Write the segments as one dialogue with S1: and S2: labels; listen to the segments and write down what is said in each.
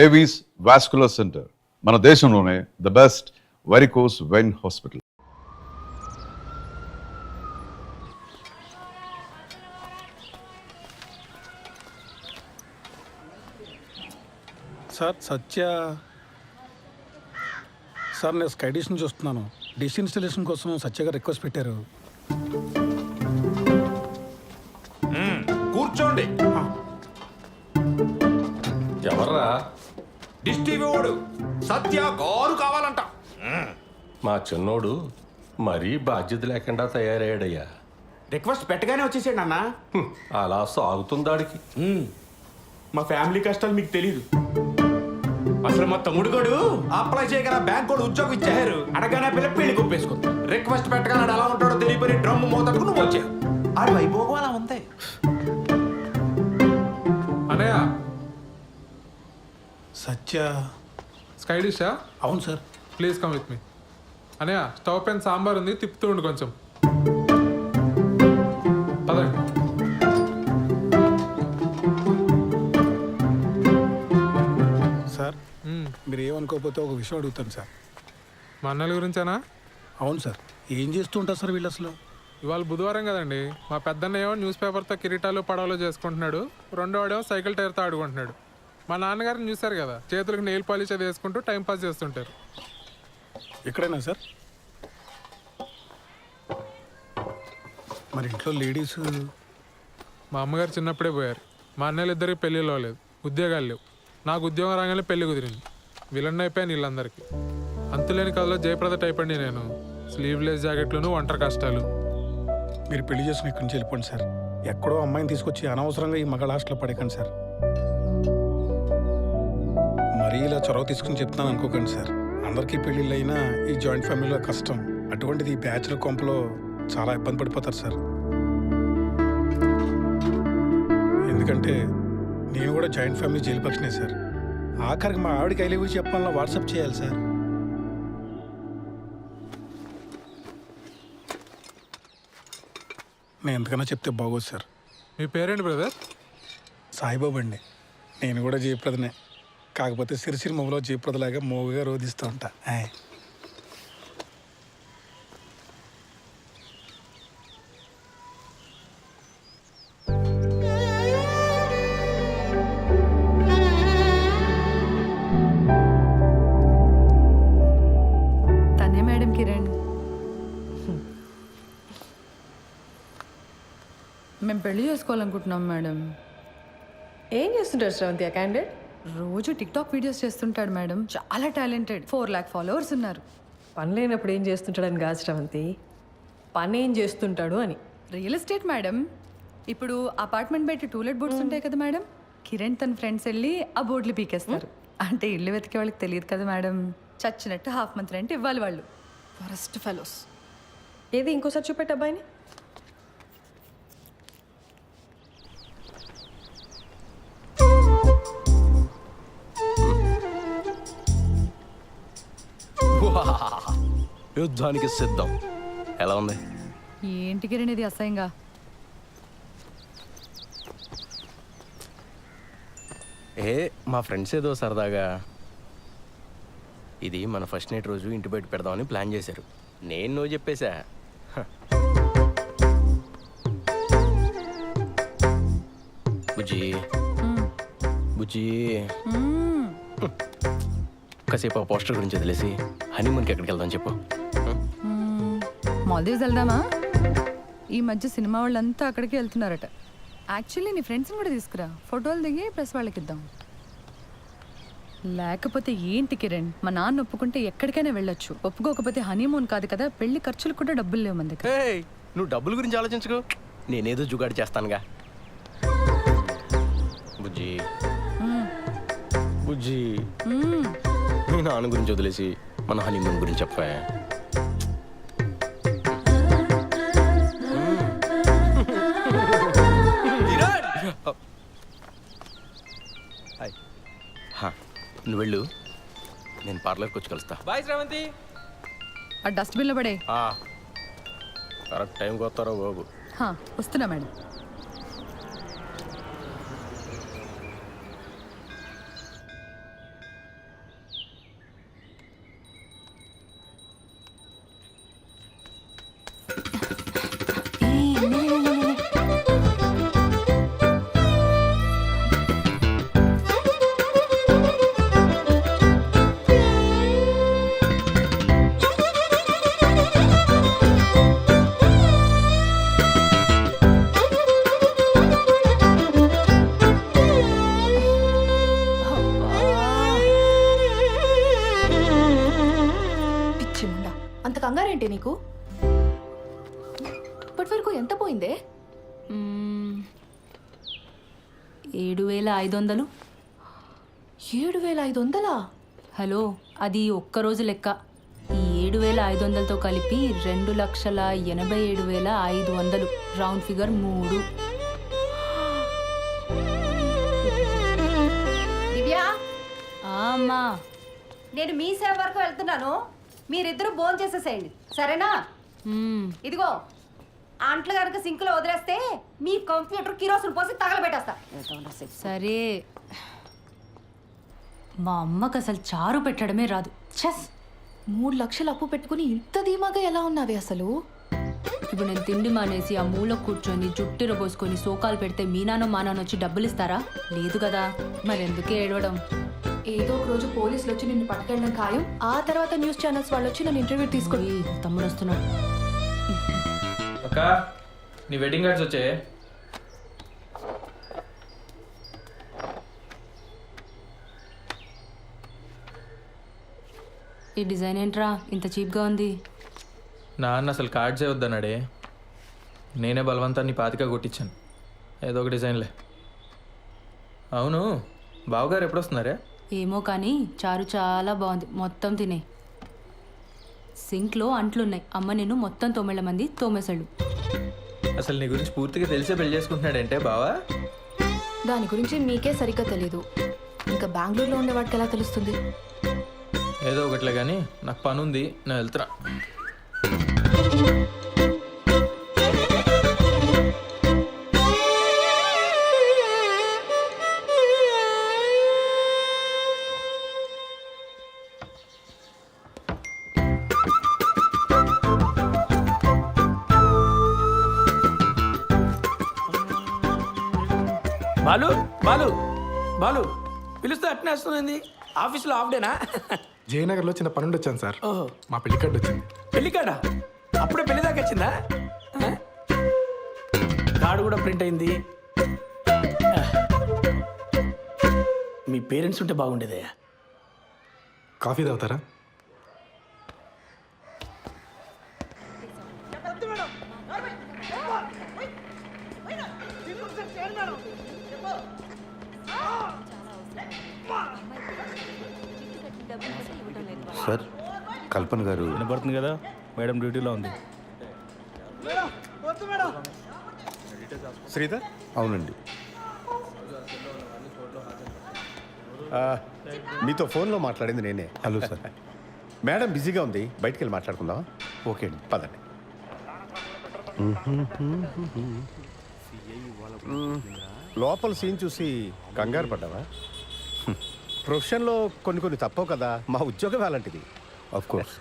S1: Avis vascular centre, మన దేశంలోనే the best varicose vein hospital.
S2: Sir sir నేను sky dish నుంచి వస్తున్నాను. డిష్ ఇన్స్టలేషన్ కోసం సత్య గారు రిక్వెస్ట్ పెట్టారు.
S3: కూర్చోండి. ఎవర్రా? డిష్ టీవీ వాడు సత్య గారు కావాలంట.
S4: మా చిన్నోడు మరీ బాధ్యత లేకుండా తయారయ్యాడయ్యా.
S5: రిక్వెస్ట్ పెట్టగానే వచ్చేసాడు అన్న.
S4: అలా సాగుతుందాడికి.
S5: మా ఫ్యామిలీ కష్టాలు మీకు తెలీదు. అసలు మా తమ్ముడు గడు అప్లై చేయగల బ్యాంక్ కూడా ఉద్యోగం ఇచ్చారు. అడగానే పిల్ల పెళ్లి కొప్పేసుకుంది. రిక్వెస్ట్ పెట్టగానే ఎలా ఉంటాడో తెలియపోయి డ్రమ్ మోతట్టుకు నువ్వు వచ్చావు. ఆడి వైభోగం అలా ఉంది.
S6: అనయ్య
S2: సత్య
S6: స్కై డిషా?
S2: అవును sir.
S6: Please come with me. అనయ్య స్టవ్ పైన సాంబార్ ఉంది, తిప్పుతూ ఉండు కొంచెం. పదండి.
S2: సార్ మీరు ఏమనుకోకపోతే ఒక విషయం అడుగుతాను సార్.
S6: మా అన్నల గురించేనా?
S2: అవును సార్. ఏం చేస్తూ ఉంటారు సార్ వీళ్ళు అసలు?
S6: ఇవాళ బుధవారం కదండి. మా పెద్దన్న ఏమో న్యూస్ పేపర్తో కిరీటాలు పడవలు చేసుకుంటున్నాడు, రెండో వాడేమో సైకిల్ టైర్తో ఆడుకుంటున్నాడు. మా నాన్నగారిని చూశారు కదా, చేతులకు నెయిల్ పాలిష్ అది వేసుకుంటూ టైంపాస్ చేస్తుంటారు.
S2: ఎక్కడైనా సార్? మరి ఇంట్లో లేడీస్?
S6: మా అమ్మగారు చిన్నప్పుడే పోయారు. మా అన్నయ్యలు ఇద్దరికి పెళ్ళిలో లేదు, ఉద్యోగాలు లేవు. నాకు ఉద్యోగం రాగానే పెళ్లి కుదిరింది. విలన్ అయిపోయాను వీళ్ళందరికీ. అంతులేని కథలో జయప్రద టైప్ అండి నేను. స్లీవ్లెస్ జాకెట్లను, ఒంటరి కష్టాలు.
S2: మీరు పెళ్లి చేసుకుని ఇక్కడి నుంచి వెళ్ళిపోండి సార్. ఎక్కడో అమ్మాయిని తీసుకొచ్చి అనవసరంగా ఈ మగ హాస్టల్లో పడేకండి సార్. మరీ ఇలా చొరవ తీసుకుని చెప్తున్నాను అనుకోకండి సార్. అందరికీ పెళ్ళిళ్ళు అయినా ఈ జాయింట్ ఫ్యామిలీలో కష్టం. అటువంటిది ఈ బ్యాచులర్ కొంపలో చాలా ఇబ్బంది పడిపోతారు సార్. ఎందుకంటే నేను కూడా జాయింట్ ఫ్యామిలీ జైలు పక్షనే సార్. ఆఖరికి మా ఆవిడకి ఐ లవ్ యూ చెప్పాలన్నా వాట్సాప్ చేయాలి సార్. నేను ఎంతకన్నా చెప్తే బాగోదు సార్.
S6: మీ పేరేంటి బ్రదర్?
S2: సాయిబాబు అండి. నేను కూడా జయప్రదనే, కాకపోతే సిరిసిరి మొబలో జయప్రదలాగా మోగుగా రోధిస్తూ ఉంటా.
S7: తనే మేడం కిరణ్. మేము పెళ్లి చేసుకోవాలనుకుంటున్నాం మేడం.
S8: ఏం చేస్తుంటారు శ్రవంతి ఆ క్యాండిడేట్?
S7: రోజు టిక్టాక్ వీడియోస్ చేస్తుంటాడు మేడం. చాలా టాలెంటెడ్. 4 lakh ఫాలోవర్స్ ఉన్నారు.
S8: పని లేనప్పుడు ఏం చేస్తుంటాడని కాదు శ్రవంతి, పని ఏం చేస్తుంటాడు అని.
S7: Real estate madam. ఇప్పుడు అపార్ట్మెంట్ బయట టూలెట్ బోర్డ్స్ ఉంటాయి కదా మేడం, కిరణ్ తన ఫ్రెండ్స్ వెళ్ళి ఆ బోర్డులు పీకేస్తారు. అంటే ఇల్లు వెతికే వాళ్ళకి తెలియదు కదా మేడం. చచ్చినట్టు హాఫ్ మంత్ రెంట్ ఇవ్వాలి వాళ్ళు. Forest fellows.
S8: ఏది ఇంకోసారి చూపెట్టు అబ్బాయిని.
S4: యుద్ధానికి సిద్ధం. ఎలా ఉంది?
S7: ఏంటి కిరణ్ ఇది అసహ్యంగా?
S4: మా ఫ్రెండ్స్ ఏదో సరదాగా ఇది మన ఫస్ట్ నైట్ రోజు ఇంటి బయట పెడదామని ప్లాన్ చేశారు. నేను నువ్వు చెప్పేశా. బుజ్జి బుజ్జి కాసేపు ఆ పోస్టర్ గురించి వదిలేసి హనీమూన్కి ఎక్కడికి వెళ్దాం చెప్పు.
S7: మాల్దీవ్స్ వెళ్దామా? ఈ మధ్య సినిమా వాళ్ళంతా అక్కడికి వెళ్తున్నారట. యాక్చువల్లీ నీ ఫ్రెండ్స్ని కూడా తీసుకురా, ఫోటోలు దిగి ప్రెస్ వాళ్ళకి ఇద్దాం. లేకపోతే ఏంటి కిరణ్, మా నాన్న ఒప్పుకుంటే ఎక్కడికైనా వెళ్ళొచ్చు, ఒప్పుకోకపోతే హనీమూన్ కాదు కదా, పెళ్లి ఖర్చులు కూడా డబ్బులు లేవు మన దగ్గర.
S4: నువ్వు డబ్బుల గురించి ఆలోచించుకో, నేనేదో జుగాడు చేస్తానుగా. బుజ్జి బుజ్జి మీ నాన్న గురించి వదిలేసి మన హనీమూన్ గురించి చెప్పా. నువ్వు వెళ్ళు, నేను పార్లర్కి వచ్చి కలుస్తా.
S5: బాయ్ శ్రవంతి.
S7: ఆ డస్ట్బిన్లో పడే.
S4: కరెక్ట్ టైంకి వస్తారో బాబు.
S7: వస్తున్నా మేడం.
S9: కంగారేంటి నీకు? ఇప్పటి వరకు ఎంత పోయిందే?
S10: 7,500.
S9: 7,500?
S10: హలో, అది ఒక్కరోజు లెక్క. ఈ 7,500తో కలిపి 2,87,500. Round figure 3.
S11: దివ్యా,
S10: అమ్మా,
S11: నేను మీ సేవ వరకు వెళ్తున్నాను. మీరిద్దరూ భోజనం చేసేసేయండి, సరేనా? ఇదిగో అంట్లు కనుక సింక్లో వదిలేస్తే మీ కంప్యూటర్ కిరోసిన్ పోసి తగలబెట్టేస్తా.
S10: సరే. మా అమ్మకు అసలు చారు పెట్టడమే రాదు. చెస్.
S9: 3 లక్షలు అప్పు పెట్టుకుని ఇంత ధీమాగా ఎలా ఉన్నావే అసలు?
S10: ఇప్పుడు నేను తిండి మానేసి ఆ మూల కూర్చొని జుట్టిర పోసుకొని సోకాలు పెడితే మీ నాన్న మా నాన్న వచ్చి డబ్బులు ఇస్తారా? లేదు కదా, మరెందుకే ఏడవడం?
S9: ఏదో ఒక రోజు పోలీసులు వచ్చి నిన్ను పట్టుకెళ్ళడం ఖాయం. ఆ తర్వాత న్యూస్ ఛానల్స్ వాళ్ళు వచ్చి నన్ను ఇంటర్వ్యూ తీసుకొని.
S10: తమ్ముడు వస్తున్నాడు.
S12: అక్క, నీ వెడ్డింగ్ కార్డ్స్ వచ్చాయి.
S10: ఈ డిజైన్ ఏంట్రా ఇంత చీప్గా ఉంది?
S12: నాన్న అసలు కార్డ్స్ వద్దన్నాడే. నేనే బలవంతాన్ని పాతిక కొట్టించాను. ఏదో ఒక డిజైన్లే. అవును, బావగారు ఎప్పుడు వస్తున్నారే?
S10: ఏమో కానీ చారు చాలా బాగుంది. మొత్తం తినే. సింక్లో అంట్లున్నాయి. అమ్మ నేను మొత్తం 9 మంది తోమేశాడు.
S12: అసలు నీ గురించి పూర్తిగా తెలిసే పెళ్లి చేసుకుంటున్నాడంటే బావా?
S9: దాని గురించి మీకే సరిగ్గా తెలీదు. ఇంకా బెంగళూరులో ఉండేవాడికి ఎలా తెలుస్తుంది?
S12: ఏదో ఒకట్లే కానీ నాకు పని ఉంది, నేను వెళ్తున్నా.
S5: బాలు బాలు బాలు పిలుస్తే అట్నే వస్తుంది. ఆఫీస్లో హాఫ్ డేనా?
S2: జయనగర్లో చిన్న పనుండి వచ్చాను సార్.
S5: ఓహో,
S2: మా పెళ్లి కార్డు వచ్చింది.
S5: పెళ్లి కాడా? అప్పుడే పెళ్లి దాకా వచ్చిందా? కార్డు కూడా ప్రింట్ అయింది. మీ పేరెంట్స్ ఉంటే బాగుండేదే.
S2: కాఫీ తాగుతారా?
S1: సార్, కల్పన గారు.
S4: వినపడుతుంది కదా, మేడం డ్యూటీలో ఉంది.
S13: శ్రీధర్?
S1: అవునండి.
S13: మీతో ఫోన్లో మాట్లాడింది నేనే.
S1: Hello sir.
S13: మేడం బిజీగా ఉంది, బయటికి వెళ్ళి మాట్లాడుకుందాం.
S1: ఓకే అండి,
S13: పదండి. లోపల సీన్ చూసి కంగారు పడ్డావా? ప్రొఫెషన్లో కొన్ని తప్పవు కదా, మా ఉద్యోగం అలాంటిది.
S1: Of course.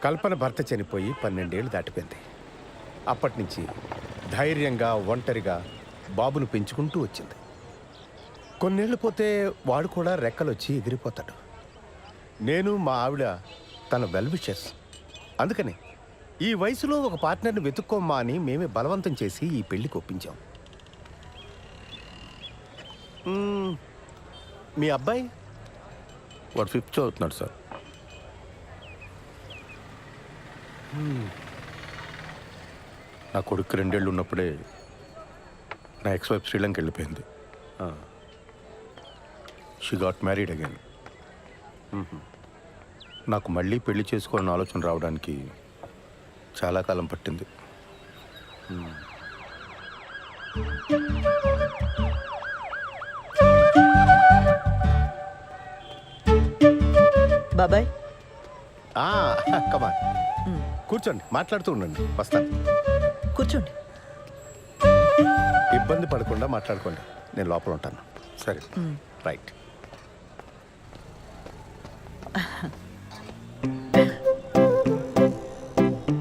S13: కల్పన భర్త చనిపోయి 12 ఏళ్ళు దాటిపోయింది. అప్పటి నుంచి ధైర్యంగా ఒంటరిగా బాబును పెంచుకుంటూ వచ్చింది. కొన్నేళ్ళు పోతే వాడు కూడా రెక్కలొచ్చి ఎగిరిపోతాడు. నేను మా ఆవిడ తన వెల్ విషెస్. అందుకని ఈ వయసులో ఒక పార్ట్నర్ని వెతుక్కోమ్మా అని మేమే బలవంతం చేసి ఈ పెళ్లికి ఒప్పించాం. మీ అబ్బాయి?
S1: వాడు 5th చదువుతున్నాడు సార్. నా కొడుకు 2 ఏళ్ళు ఉన్నప్పుడే నా ఎక్స్-వైఫ్ శ్రీలంక వెళ్ళిపోయింది. She got married again. నాకు మళ్ళీ పెళ్లి చేసుకోవాలని ఆలోచన రావడానికి చాలా కాలం పట్టింది.
S8: బాబాయ్,
S13: కమాన్, కూర్చోండి, మాట్లాడుతూ ఉండండి, వస్తాను.
S8: కూర్చోండి.
S13: ఇబ్బంది పడకుండా మాట్లాడుకోండి, నేను లోపల ఉంటాను.
S1: సరే.
S13: రైట్.